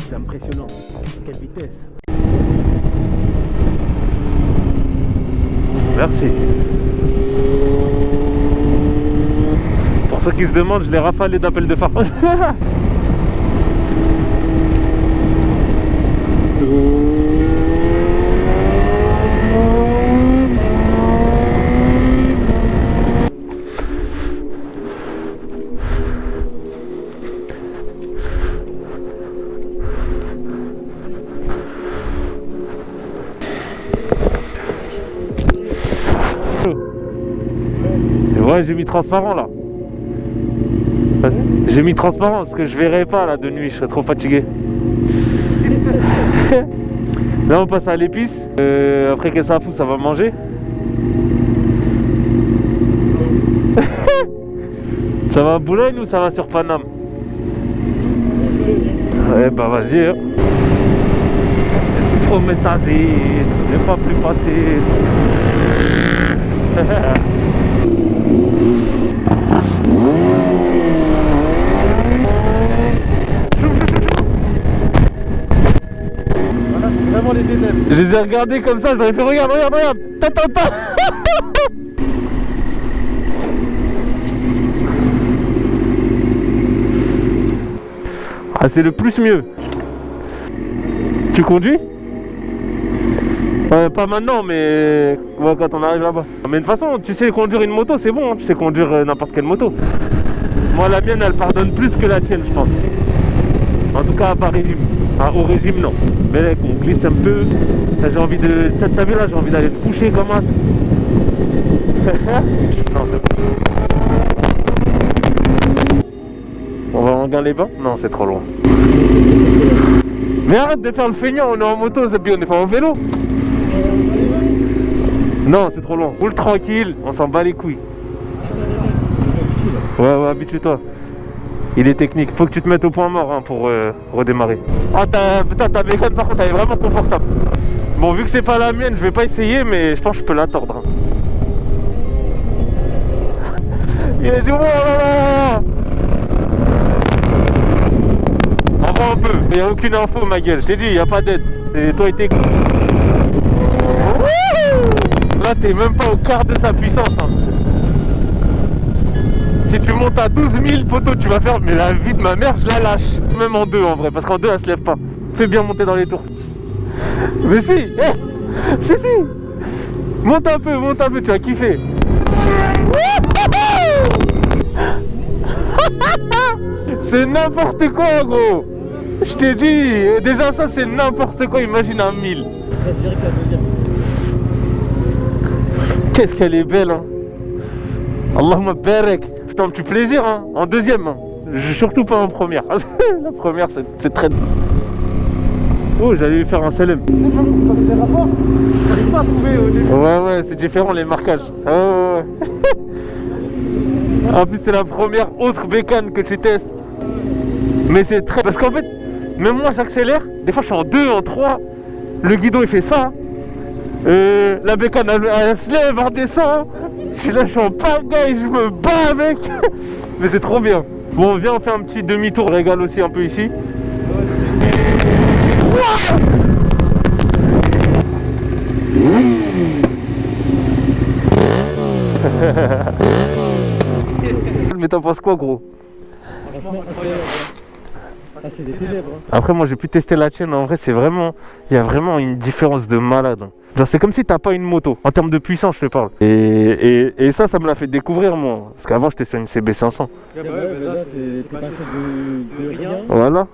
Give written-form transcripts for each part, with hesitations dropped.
C'est impressionnant. Quelle vitesse. Merci. Pour ceux qui se demandent, je l'ai rafalé d'appels de phare. Et ouais, j'ai mis transparent là. J'ai mis transparent parce que je verrai pas là de nuit, je serais trop fatigué. Là on passe à l'épice. Après qu'est-ce que ça fout, ça va manger. Ça va à Boulogne ou ça va sur Paname? Ouais bah vas-y hein. C'est trop métasé, c'est pas plus facile. Voilà, c'est vraiment les ténèbres. Je les ai regardés comme ça, j'aurais fait regarde, regarde, regarde. T'attends. Ah c'est le plus mieux. Tu conduis? Pas maintenant, mais ouais, quand on arrive là-bas. Mais de toute façon, tu sais conduire une moto, c'est bon, hein. Tu sais conduire n'importe quelle moto. Moi, la mienne, elle pardonne plus que la tienne, je pense. En tout cas, à bas régime. Ah, au régime, non. Mais là, on glisse un peu. Là, j'ai envie de... T'as vu là, j'ai envie d'aller te coucher comme ça. Non, c'est bon. On va en Gain-les-Bains? Non, c'est trop loin. Mais arrête de faire le feignant, on est en moto, c'est bien, on est pas en vélo. Non, c'est trop loin. Roule tranquille, on s'en bat les couilles. Ouais, habitue-toi. Il est technique. Faut que tu te mettes au point mort hein, pour redémarrer. Ah, putain, ta bécane par contre, elle est vraiment confortable. Bon, vu que c'est pas la mienne, je vais pas essayer, mais je pense que je peux la tordre. Hein. Il a dit, oh là là. Envoie un peu. Il n'y a aucune info, ma gueule. Je t'ai dit, il n'y a pas d'aide. C'est toi et tes... Là, t'es même pas au quart de sa puissance. Hein. Si tu montes à 12 000 poteaux, tu vas faire, mais la vie de ma mère, je la lâche. Même en deux, en vrai, parce qu'en deux, elle se lève pas. Fais bien monter dans les tours. Mais si, si. Monte un peu, tu vas kiffer. C'est n'importe quoi, gros. Je t'ai dit, déjà ça, c'est n'importe quoi. Imagine un 1000. Qu'est-ce qu'elle est belle, hein. Allahumma barak. Putain, un petit plaisir, hein. En deuxième, hein. Surtout pas en première. La première, c'est très... Oh, j'allais lui faire un salam. J'arrive pas à trouver au début. Ouais, c'est différent les marquages. Ouais. En plus, c'est la première autre bécane que tu testes. Mais c'est très... Parce qu'en fait, même moi, j'accélère. Des fois, je suis en 2, en 3. Le guidon, il fait ça. La bécane, elle se lève, elle redescend. Je suis là, je suis en pagaille, je me bats avec. Mais c'est trop bien. Bon, viens, on fait un petit demi-tour. On régale aussi un peu ici. Mais t'en penses quoi, gros? Après, moi j'ai pu tester la tienne. En vrai, c'est vraiment... Il y a vraiment une différence de malade. Genre, c'est comme si t'as pas une moto. En termes de puissance, je te parle. Et ça me l'a fait découvrir, moi. Parce qu'avant, j'étais sur une CB500. Ouais, là, t'es passé de rien. Voilà.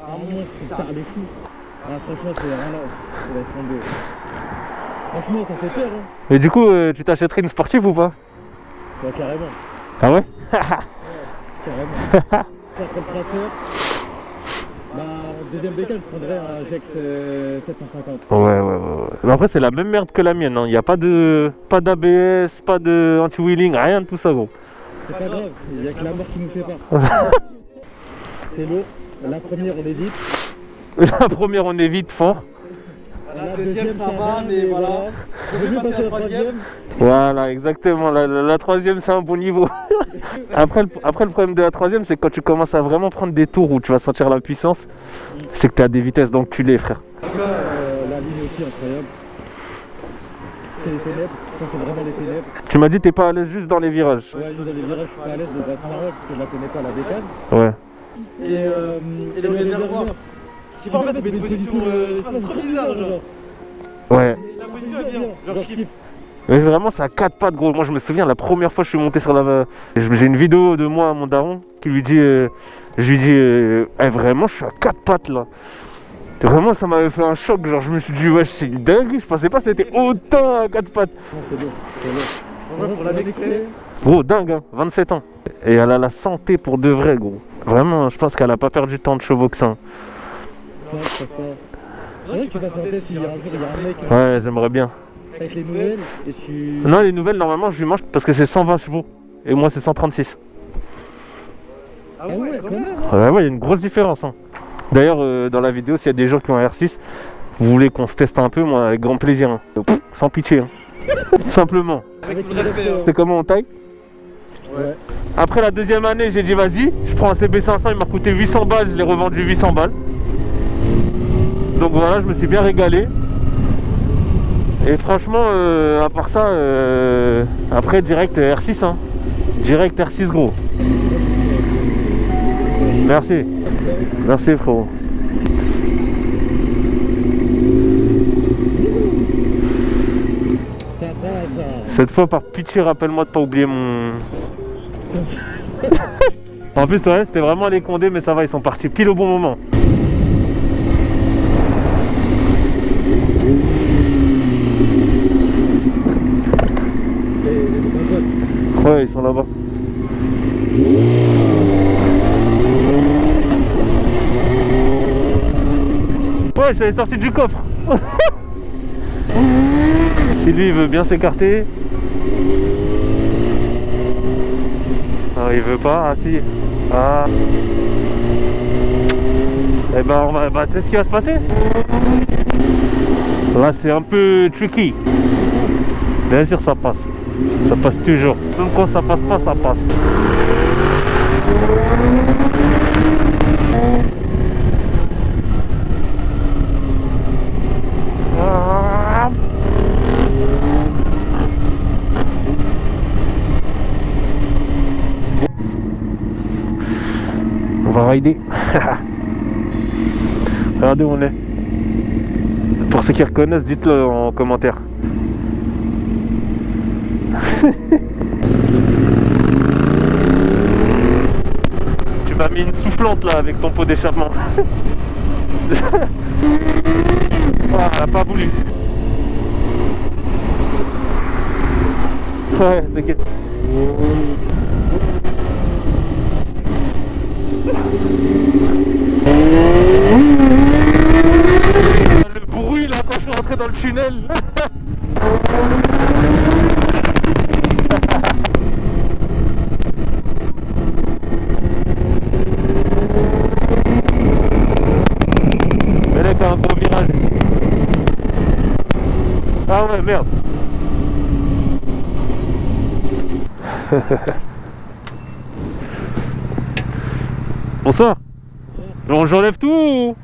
À un moment, tu tard les coups. Ah, franchement, c'est rien là. Ça va être tombé. Franchement, ça fait peur, hein. Et du coup, tu t'achèterais une sportive ou pas? Ouais, carrément. Ah ouais? Carrément. Ça prend le traceur. Bah, deuxième bécane, je prendrais un Jex 750. Ouais. Mais après, c'est la même merde que la mienne. Il n'y a pas d'ABS, pas de anti-wheeling, rien de tout ça, gros. C'est pas grave, il n'y a que la mort qui nous sépare. C'est lourd. La première, on évite. La première, on évite fort. La deuxième ça va, mais voilà. Je vais passer la troisième. Voilà, exactement. La troisième, c'est un bon niveau. Après, le problème de la troisième, c'est quand tu commences à vraiment prendre des tours où tu vas sentir la puissance, c'est que tu as des vitesses d'enculé, frère. En tout cas, la ligne aussi incroyable. C'est les ténèbres, ça c'est vraiment les ténèbres. Tu m'as dit t'es pas à l'aise juste dans les virages. Ouais, nous dans les virages, je suis pas à l'aise de battre parole parce que je la connais pas la bécane. Ouais. Et le réservoir. Je sais pas en fait, mais une position. C'est trop bizarre, genre. Ouais. La position est bien, genre je kiffe. Mais vraiment, c'est à 4 pattes, gros. Moi, je me souviens, la première fois que je suis monté sur la... J'ai une vidéo de moi à mon daron qui lui dit... je lui dis... Eh, vraiment, je suis à 4 pattes, là. Vraiment, ça m'avait fait un choc. Genre, je me suis dit, ouais, c'est une dinguerie. Je pensais pas que c'était autant à 4 pattes. C'est beau, c'est beau. En vrai, pour la dextrer. Gros, dingue, hein. 27 ans. Et elle a la santé pour de vrai, gros. Vraiment, je pense qu'elle a pas perdu tant de chevaux que ça. Ouais, c'est ça. Ouais, tu passes un test, il y a un mec Ouais, j'aimerais bien. avec les nouvelles et tu... Non, les nouvelles, normalement, je lui mange parce que c'est 120 chevaux. Et moi, c'est 136. Ah ouais, quand même. Ouais, il y a une grosse différence. Hein. D'ailleurs, dans la vidéo, s'il y a des gens qui ont un R6, vous voulez qu'on se teste un peu, moi, avec grand plaisir. Hein. Sans pitié. Hein. Simplement. Avec tout le respect. C'est comment on taille? Ouais. Après la deuxième année, j'ai dit vas-y, je prends un CB500, il m'a coûté 800 balles, je l'ai revendu 800 balles. Donc voilà, je me suis bien régalé. Et franchement, à part ça, après direct R6, hein. Direct R6 gros. Merci. Merci frérot. Cette fois, par pitié, rappelle-moi de pas oublier mon... En plus, ouais, c'était vraiment les condés, mais ça va, ils sont partis pile au bon moment. Ouais, ils sont là-bas. Ouais, je suis sorti du coffre. Si lui il veut bien s'écarter. Ah, il veut pas, ah si. Ah. Eh ben, on va, tu sais ce qui va se passer? Là, c'est un peu tricky. Bien sûr, ça passe. Ça passe toujours. Même quand ça passe pas, ça passe. On va rider. Regardez où on est. Pour ceux qui reconnaissent, dites-le en commentaire. Tu m'as mis une soufflante là avec ton pot d'échappement. Ah, elle a pas voulu. Ouais, t'inquiète. Le bruit là quand je suis rentré dans le tunnel. Mais là t'as un gros virage ici. Ah ouais merde. Bonsoir. Bon, j'enlève tout ou...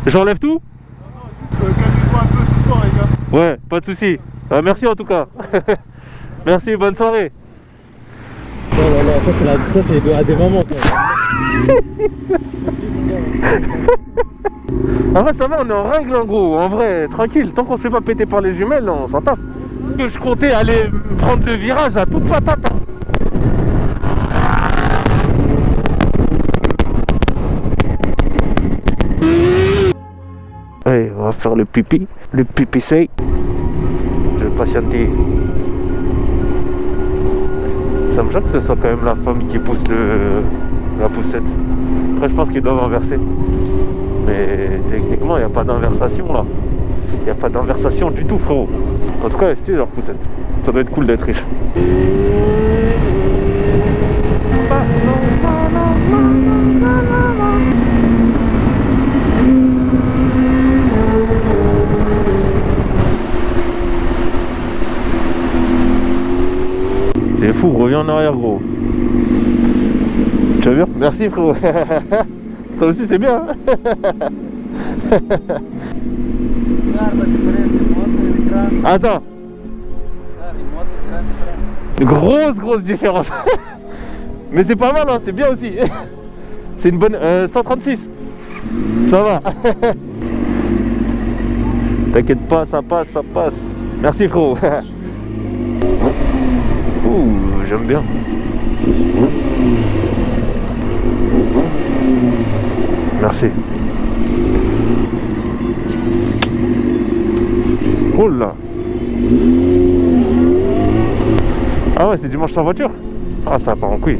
J'enlève tout? Calmez-vous un peu ce soir les gars. Ouais, pas de soucis. Merci en tout cas. Merci, bonne soirée. Oh là là, ça c'est des moments quoi. En vrai ça va, on est en règle en gros, en vrai, tranquille. Tant qu'on se fait pas péter par les jumelles, on s'en tape. Je comptais aller prendre le virage à toute patate. Hein. Allez, on va faire le pipi sec. Je vais patienter. Ça me choque que ce soit quand même la femme qui pousse la poussette. Après je pense qu'ils doivent inverser. Mais techniquement il n'y a pas d'inversation là. Il n'y a pas d'inversation du tout frérot. En tout cas elle est stylée leur poussette. Ça doit être cool d'être riche. en arrière, gros. Tu vas bien? Merci, frérot. Ça aussi, c'est bien. Attends. Grosse différence. Mais c'est pas mal, hein, c'est bien aussi. C'est une bonne... 136. Ça va. T'inquiète pas, ça passe, ça passe. Merci, frérot. Ouh, j'aime bien. Merci. Oh là. Ah ouais, c'est dimanche sans voiture. Ah, ça part en couille.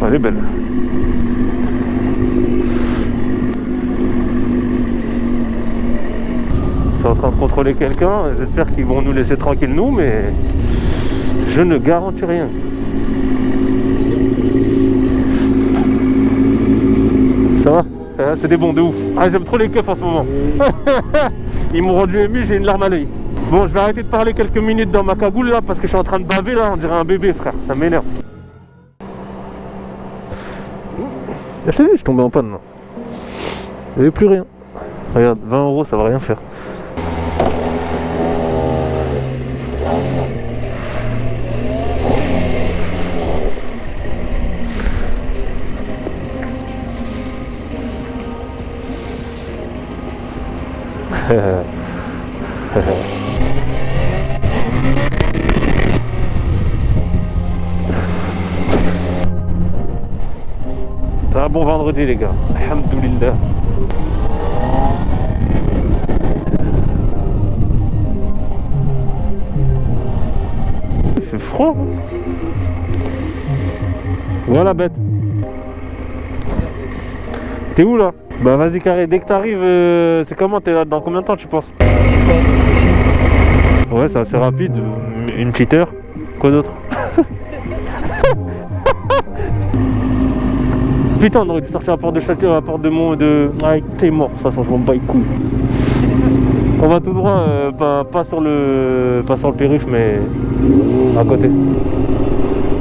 Elle est belle. C'est en train de contrôler quelqu'un. J'espère qu'ils vont nous laisser tranquilles, nous, mais je ne garantis rien. Ça va? C'est des bons de ouf. Ah, j'aime trop les keufs en ce moment. Ils m'ont rendu ému, j'ai une larme à l'œil. Bon, je vais arrêter de parler quelques minutes dans ma cagoule là parce que je suis en train de baver là, on dirait un bébé, frère. Ça m'énerve. Je t'ai dit, je suis tombé en panne là. Il n'y avait plus rien. Regarde, 20 €, ça va rien faire. C'est un bon vendredi les gars. Alhamdoulilah. Il fait froid. Voilà bête. T'es où là? Bah vas-y carré, dès que t'arrives, c'est comment? T'es là dans combien de temps tu penses? Ouais, c'est assez rapide, une petite heure. Quoi d'autre? Putain, on aurait dû sortir à la porte de Château, à la porte de Mont de... Ah, t'es mort, de toute façon, je m'en bats les couilles. On va tout droit, pas sur le périph', mais à côté.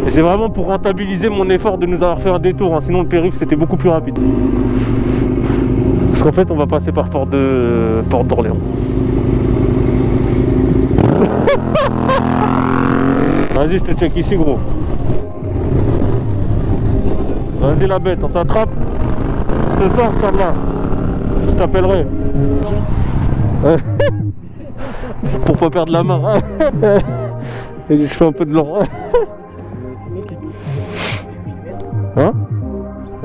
Et c'est vraiment pour rentabiliser mon effort de nous avoir fait un détour, hein. Sinon le périph' c'était beaucoup plus rapide. Parce qu'en fait, on va passer par porte d'Orléans. Vas-y, je te check ici, gros. Vas-y la bête, on s'attrape. Ce soir, Inch'Allah. Je t'appellerai. Pour pas perdre la main. Et je fais un peu de l'or. Hein?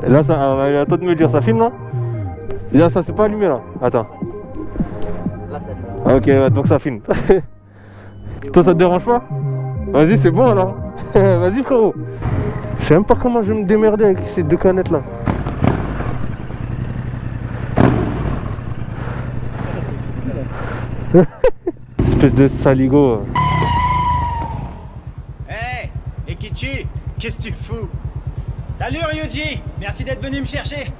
Et là, ça, il est à toi de me dire, ça filme là? Là, ça c'est pas allumé là. Attends. Là, ça filme. Ok, ouais, donc ça filme. Toi, ça te dérange pas? Vas-y, c'est bon alors. Vas-y, frérot. Je sais même pas comment je vais me démerder avec ces deux canettes là. Espèce de saligo. Hey, Ekichi, qu'est-ce que tu fous? Salut Ryuji, merci d'être venu me chercher.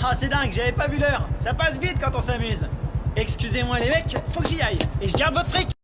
Ah, c'est dingue, j'avais pas vu l'heure. Ça passe vite quand on s'amuse. Excusez-moi les mecs, faut que j'y aille. Et je garde votre fric.